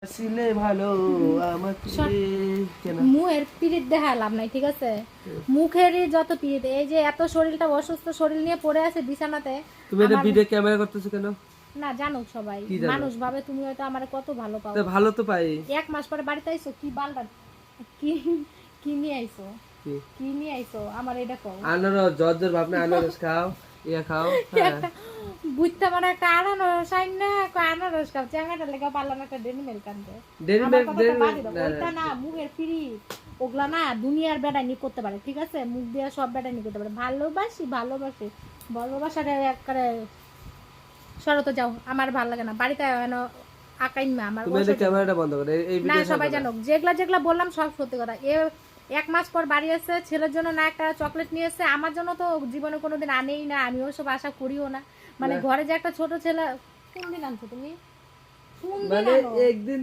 আসলে ভালো আমাকে কেন মুখের পিরিত দেখালাম নাই, ঠিক আছে? মুখেরই যত পিরিত, এই যে এত শরীরটা অসুস্থ শরীর নিয়ে পড়ে আছে বিছানাতে। তুমি এটা ভিডিও ক্যামেরা করতেছো কেন? না জানুক সবাই, কি জানো? মানুষ ভাবে তুমি হয়তো আমার কত ভালো পাও। তো ভালো তো পাই। 1 মাস পরে বাড়িতে আইছো, কি বালটা কি কি নিয়ে আইছো? কি কি নিয়ে আইছো আমার এটা কও। আনারস জ্বর ভাবনা আনারস খাও, ইয়া খাও। হ্যাঁ বুঝতে মানে একটা আনারস আইন না, আনারস খাও চ্যাংড়াটা লেগে পারলাম একটা ডেনি মিল্ক আনতে। ডেরি আমার মিল্ক কথাটা বাদই দাও, ওইটা না মুখের পিরিত, ওগুলা না দুনিয়ার বেড়ানি করতে পারে, ঠিক আছে? মুখ দিয়ে সব বেড়ানি করতে পারে। ভালোবাসি ভালোবাসি, ভালোবাসাটা একবারে সরতে যাও, আমার ভালো লাগে না। বাড়িতে আকাইন না আমার তুমি এটা ক্যামেরাটা বন্ধ করো, এই না, ভিডিও সবাই জানুক যেগুলা যেগুলা বললাম সব সত্যি কথা। 1 মাস পর বাড়ি আসছে, ছেলের জন্য না একটা চকলেট নিয়ে এসেছে, আমার জন্য তো জীবনে কোনোদিন আনেই না, আমিও সব আশা করিও না। মানে ঘরে যে একটা ছোট ছেলে, কোন দিন আনছো তুমি? কোন দিন মানে আনো? একদিন